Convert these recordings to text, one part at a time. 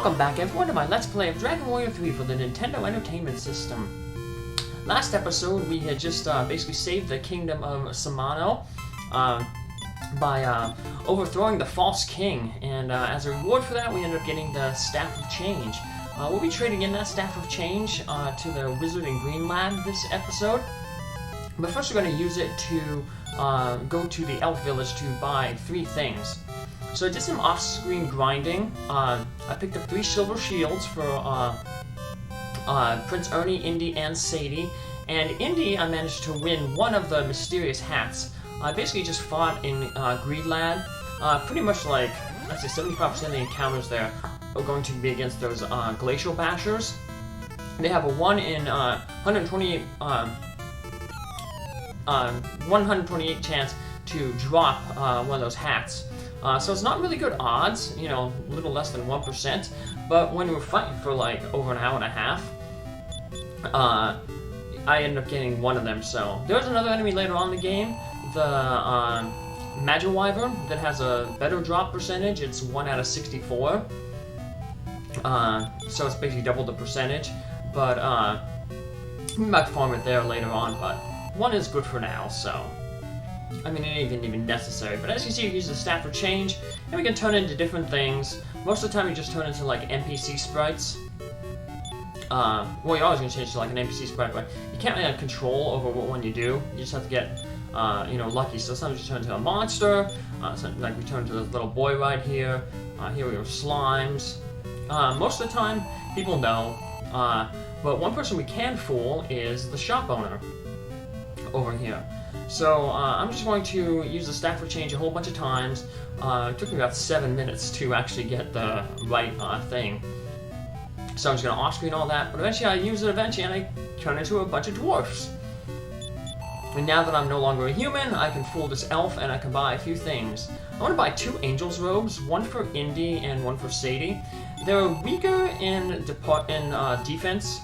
Welcome back everyone to my Let's Play of Dragon Warrior 3 for the Nintendo Entertainment System. Last episode we had just basically saved the kingdom of Samano by overthrowing the false king, and as a reward for that we ended up getting the Staff of Change. We'll be trading in that Staff of Change to the Wizard in Greenland this episode, but first we're going to use it to go to the Elf Village to buy 3 things. So I did some off-screen grinding. I picked up 3 silver shields for Prince Ernie, Indy, and Sadie. And Indy, I managed to win one of the mysterious hats. I basically just fought in Greenland. Pretty much like, I'd say 75% of the encounters there are going to be against those Glacial Bashers. They have a 1 in 128 chance to drop one of those hats. So it's not really good odds, you know, a little less than 1%, but when we're fighting for like over an hour and a half, I ended up getting one of them. So there's another enemy later on in the game, the Magiwyvern, that has a better drop percentage. It's 1 out of 64, so it's basically double the percentage, but we might farm it there later on, but 1 is good for now, so I mean, it ain't even necessary, but as you can see, you use the Staff of Change, and we can turn it into different things. Most of the time, you just turn into, like, NPC sprites. Well, you're always going to change to, like, an NPC sprite, but you can't really have control over what one you do. You just have to get, you know, lucky. So sometimes you turn into a monster, like we turn to this little boy right here. Here we have slimes. Most of the time, people know, but one person we can fool is the shop owner over here. So I'm just going to use the Staff of Change a whole bunch of times. It took me about 7 minutes to actually get the right thing. So I'm just going to off-screen all that, but eventually I use it and I turn into a bunch of dwarfs. And now that I'm no longer a human, I can fool this elf and I can buy a few things. I want to buy 2 Angel's Robes, one for Indy and one for Sadie. They're weaker in defense,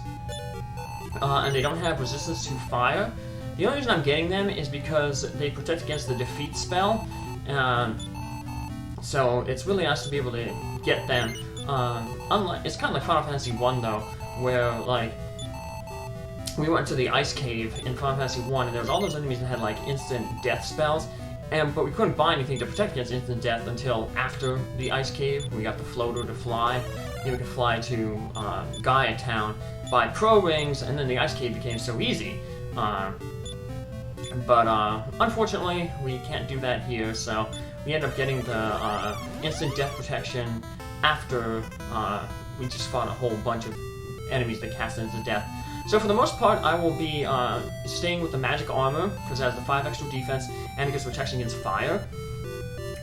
and they don't have resistance to fire. The only reason I'm getting them is because they protect against the defeat spell, so it's really nice to be able to get them. It's kind of like Final Fantasy 1 though, where like we went to the ice cave in Final Fantasy 1, and there was all those enemies that had like instant death spells, but we couldn't buy anything to protect against instant death until after the ice cave. We got the floater to fly. Then we could fly to Gaia Town, buy pro rings, and then the ice cave became so easy. But unfortunately, we can't do that here, so we end up getting the instant death protection after we just fought a whole bunch of enemies that cast into death. So for the most part, I will be staying with the magic armor, because it has the 5 extra defense, and it gives protection against fire.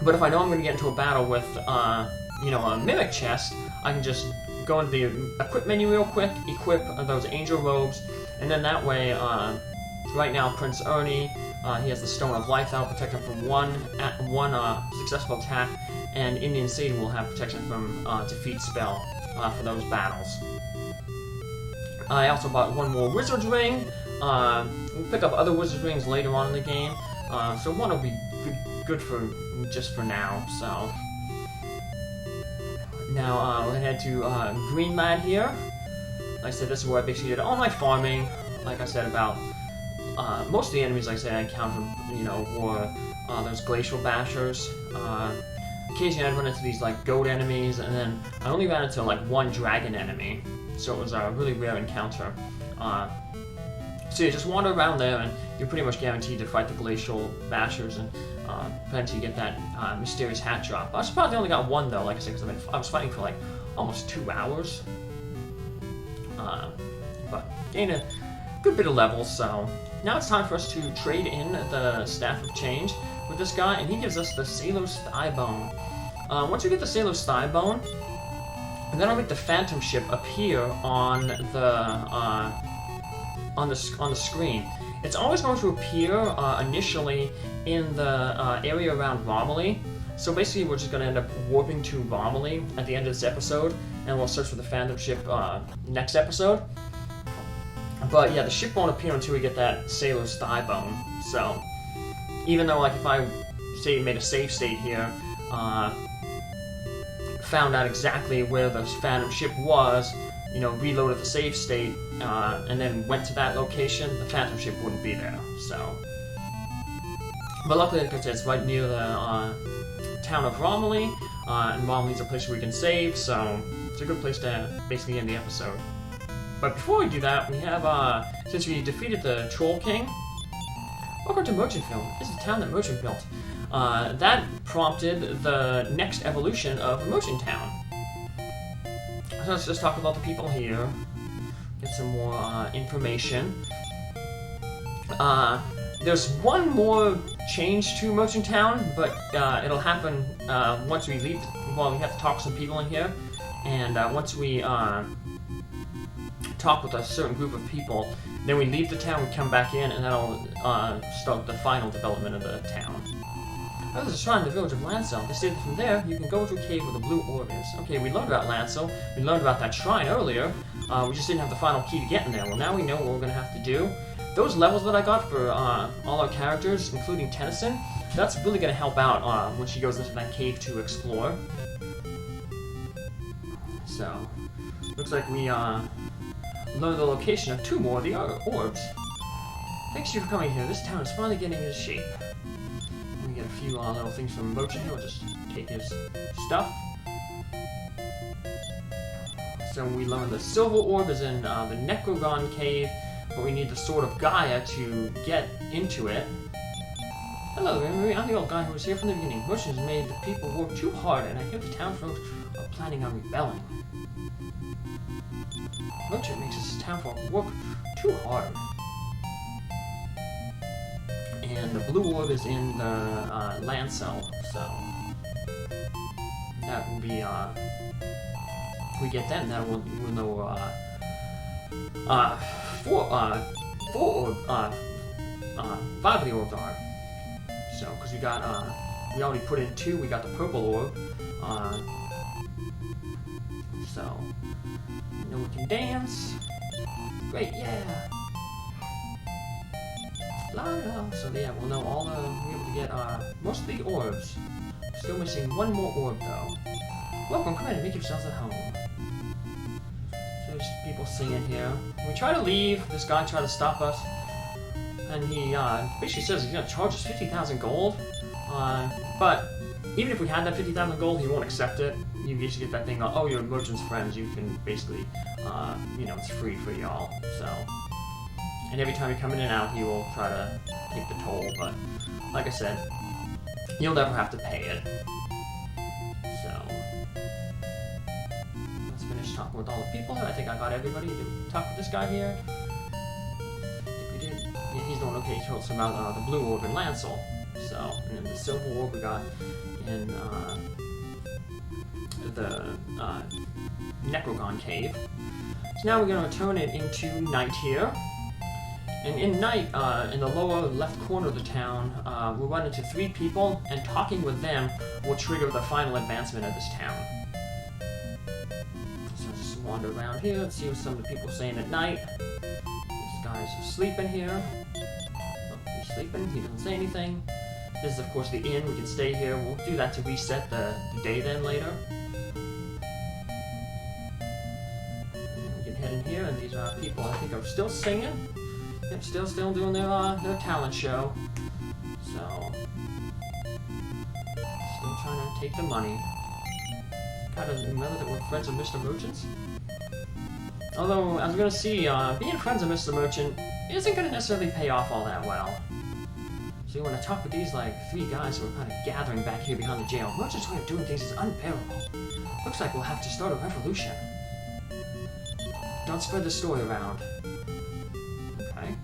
But if I know I'm going to get into a battle with, you know, a mimic chest, I can just go into the equip menu real quick, equip those angel robes, and then that way, right now, Prince Ernie, he has the Stone of Life that will protect him from one successful attack, and Indian Sadie will have protection from defeat spell for those battles. I also bought 1 more Wizard's Ring. We'll pick up other Wizard's Rings later on in the game, so 1 will be good for just for now. So now we're head to Greenland here. Like I said, this is where I basically did all my farming. Like I said, about most of the enemies, like I said, I encountered, you know, were those Glacial Bashers. Occasionally I'd run into these, like, goat enemies, and then I only ran into, like, 1 dragon enemy, so it was a really rare encounter. So you just wander around there, and you're pretty much guaranteed to fight the Glacial Bashers, and eventually get that mysterious hat drop. I was surprised I only got 1, though, like I said, because I was fighting for, like, almost 2 hours. But gained a good bit of levels, so now it's time for us to trade in the Staff of Change with this guy, and he gives us the Sailor's Thigh Bone. Once we get the Sailor's Thigh Bone, and then I'll make the Phantom Ship appear on the screen. It's always going to appear initially in the area around Romilly. So basically, we're just going to end up warping to Romilly at the end of this episode, and we'll search for the Phantom Ship next episode. But yeah, the ship won't appear until we get that Sailor's Thigh Bone. So even though, like, if I say made a save state here, found out exactly where the Phantom ship was, you know, reloaded the save state, and then went to that location, the Phantom ship wouldn't be there, so. But luckily, like I said, it's right near the town of Romilly, and Romilly's a place where we can save, so it's a good place to basically end the episode. But before we do that, we have, since we defeated the Troll King, welcome to Merchantville. This is the town that Merchant built. That prompted the next evolution of Merchant Town. So let's just talk about the people here, get some more information. There's one more change to Merchant Town, but it'll happen once we leave. Well, we have to talk to some people in here, and once we talk with a certain group of people, then we leave the town, we come back in, and that'll start the final development of the town. There's a shrine in the village of Lancel. They say that from there, you can go to a cave where the blue orb is. Okay, we learned about Lancel. We learned about that shrine earlier. We just didn't have the final key to get in there. Well, now we know what we're going to have to do. Those levels that I got for all our characters, including Tennyson, that's really going to help out when she goes into that cave to explore. So, looks like we learned the location of 2 more of the orbs. Thanks to you for coming here. This town is finally getting into shape. We get a few little things from Merchant here. We'll just take his stuff. So we learned the silver orb is in the Necrogon cave, but we need the Sword of Gaia to get into it. Hello, I'm the old guy who was here from the beginning. Merchant has made the people work too hard, and I hear the townfolk are planning on rebelling. Merchant makes this townfolk work too hard. And the blue orb is in the Lancel, so that will be, if we get that, then we'll know, 5 of the orbs are. So, because we got, we already put in 2, we got the purple orb, so, now we can dance. Great, yeah! La la. So yeah, we'll know all the, we'll be able to get, most of the orbs. Still missing 1 more orb, though. Welcome, come in and make yourselves at home. So there's people singing here. We try to leave, this guy tried to stop us. And he, basically says he's gonna charge us 50,000 gold. But even if we had that 50,000 gold, he won't accept it. You just get that thing, oh, you're merchant's friends, you can basically, you know, it's free for y'all, so. And every time you come in and out, he will try to take the toll, but, like I said, you'll never have to pay it. So, let's finish talking with all the people. I think I got everybody to talk with this guy here. I think we did. Yeah, he's doing okay. He told us about the blue orb in Lancel. So, and then the silver orb we got in the Necrogon cave. So now we're going to turn it into night here. And in night, in the lower left corner of the town, we'll run into 3 people, and talking with them will trigger the final advancement of this town. So just wander around here and see what some of the people are saying at night. This guy's sleeping here. Oh, he's sleeping, he doesn't say anything. This is, of course, the inn. We can stay here. We'll do that to reset the day then later. And we can head in here, and these are people I think are still singing. Yep, still doing their talent show. So, still trying to take the money. Kind of remember that we're friends of Mr. Merchants. Although, as we're gonna see, being friends of Mr. Merchant isn't gonna necessarily pay off all that well. So you want to talk with these, like, 3 guys who are kind of gathering back here behind the jail. Merchant's way of doing things is unbearable. Looks like we'll have to start a revolution. Don't spread the story around. Okay.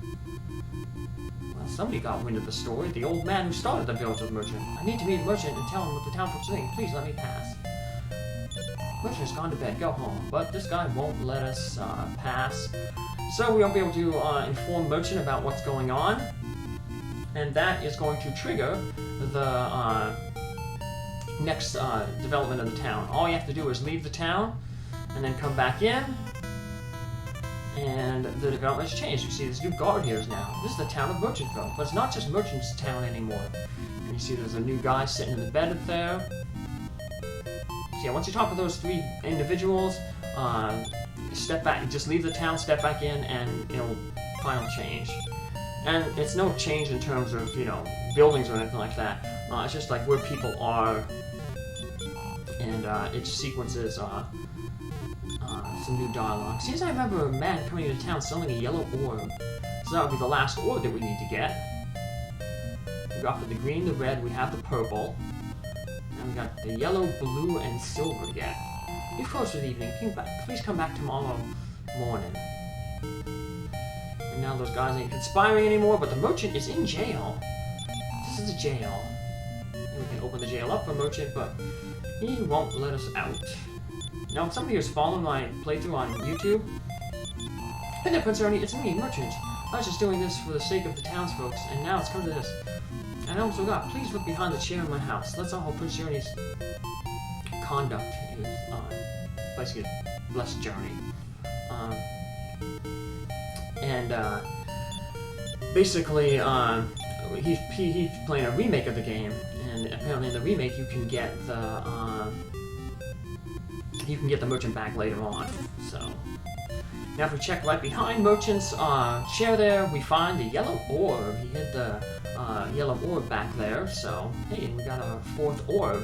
Well, somebody got wind of the story. The old man who started the village of Merchant. I need to meet Merchant and tell him what the townfolk's saying. Please let me pass. Merchant's gone to bed. Go home. But this guy won't let us pass. So we won't be able to inform Merchant about what's going on. And that is going to trigger the next development of the town. All you have to do is leave the town, and then come back in, and the development has changed. You see this new guard here is now. This is the town of Merchantville, but it's not just Merchant's town anymore. And you see there's a new guy sitting in the bed up there. yeah, once you talk with those 3 individuals, step back, just leave the town, step back in, and it'll final change. And it's no change in terms of, you know, buildings or anything like that. It's just like where people are, and it just sequences some new dialogue. Seems I remember a man coming into town selling a yellow orb. So that would be the last orb that we need to get. We got the green, the red, we have the purple. And we got the yellow, blue, and silver yet. You've closed for the evening. Please come back tomorrow morning. And now those guys ain't conspiring anymore, but the merchant is in jail. This is a jail. And we can open the jail up for merchant, but he won't let us out. Now, if somebody is following my playthrough on YouTube, hey there, Prince Ernie, it's me, Merchant. I was just doing this for the sake of the townsfolk, and now it's come to this. And I almost forgot, please look behind the chair in my house. That's all how Prince Ernie's conduct is basically a blessed journey. Basically, he's playing a remake of the game, and apparently in the remake you can get the merchant back later on. So now if we check right behind Merchant's chair there, we find the yellow orb. He hid the yellow orb back there, so hey, we got our 4th orb.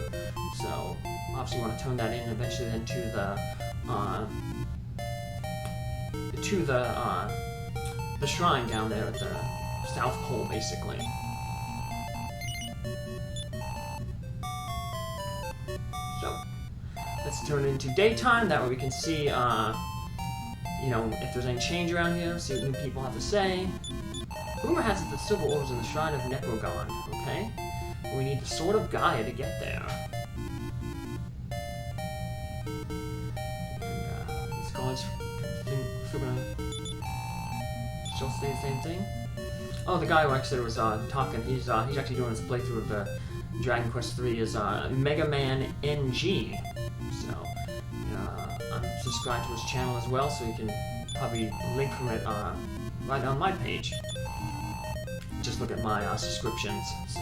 So obviously we want to turn that in eventually then to the shrine down there at the South Pole, basically. So let's turn it into daytime. That way we can see, you know, if there's any change around here. See what new people have to say. Rumor has it that silver orbs in the shrine of Necrogon. Okay, we need the Sword of Gaia to get there. And these guys still say the same thing. Oh, the guy who actually was talking, he's actually doing his playthrough of the Dragon Quest III is Mega Man NG. So I'm subscribed to his channel as well, so you can probably link from it right on my page. Just look at my subscriptions. So,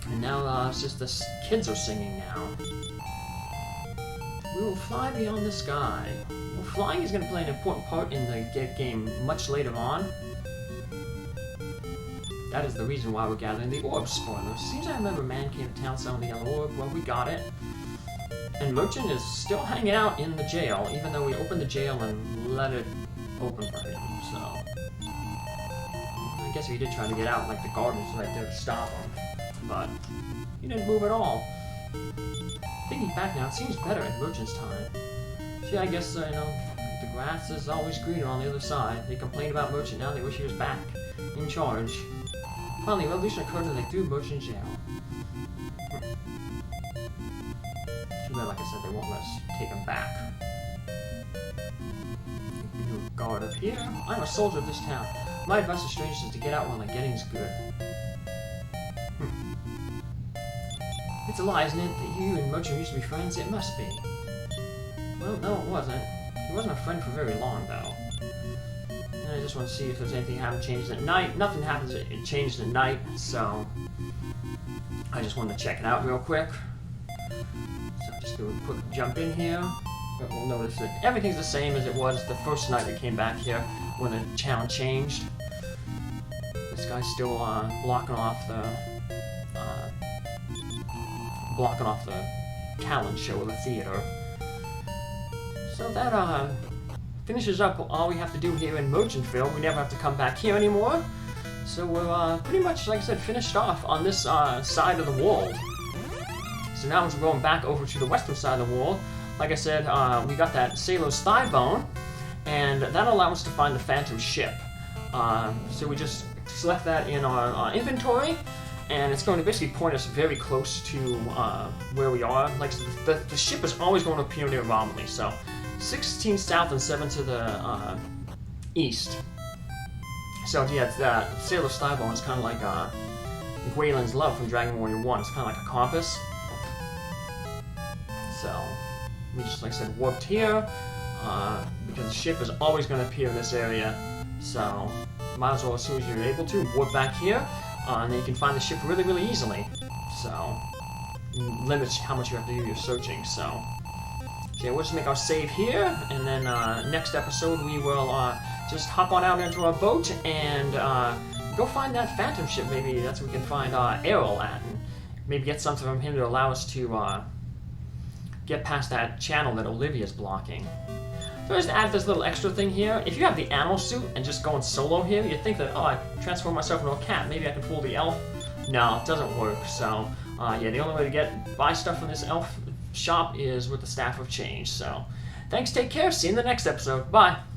and now it's just the kids are singing now. We will fly beyond the sky. Well, flying is going to play an important part in the game much later on. That is the reason why we're gathering the orb spoilers. Seems I remember man came to town selling the yellow orb. Well, we got it. And Merchant is still hanging out in the jail, even though we opened the jail and let it open for him, so... I guess if he did try to get out, like the guard was right there to stop him. But he didn't move at all. Thinking back now, it seems better at Merchant's time. See, I guess, you know, the grass is always greener on the other side. They complain about Merchant now, they wish he was back in charge. Finally, a revolution occurred and they threw Merchant in jail. Too bad, like I said, they won't let us take him back. New guard up here. I'm a soldier of this town. My advice to strangers is to get out while the getting's good. It's a lie, isn't it, that you and Merchant used to be friends? It must be. Well, no, it wasn't. He wasn't a friend for very long, though. And I just want to see if there's anything happened changed at night. Nothing happens, it changed at night, so... I just wanted to check it out real quick. So just do a quick jump in here. But we'll notice that everything's the same as it was the first night we came back here when the challenge changed. This guy's still blocking off the talent show of the theater. So that finishes up all we have to do here in Merchantville. We never have to come back here anymore. So we're pretty much, like I said, finished off on this side of the world. So now as we're going back over to the western side of the world, like I said, we got that Sailor's Thigh Bone, and that'll allow us to find the Phantom Ship. So we just select that in our inventory, and it's going to basically point us very close to where we are. Like the ship is always going to appear near Romilly, so 16 south and 7 to the east. So yeah, Sailor's Thigh Bone is kind of like Gwaylin's Love from Dragon Warrior 1. It's kind of like a compass. So we just, like I said, warped here because the ship is always going to appear in this area. So might as well, as soon as you're able to, warp back here, and then you can find the ship really, really easily. So limits how much you have to do your searching, so yeah, we'll just make our save here, and then next episode we will just hop on out into our boat and go find that phantom ship. Maybe that's where we can find Errol at, and maybe get something from him to allow us to get past that channel that Olivia's blocking. So just add this little extra thing here. If you have the animal suit and just going solo here, you'd think that, oh, I transform myself into a cat, maybe I can fool the elf. No, it doesn't work, so yeah, the only way to buy stuff from this elf shop is with the Staff of Change. So thanks, take care, see you in the next episode, bye!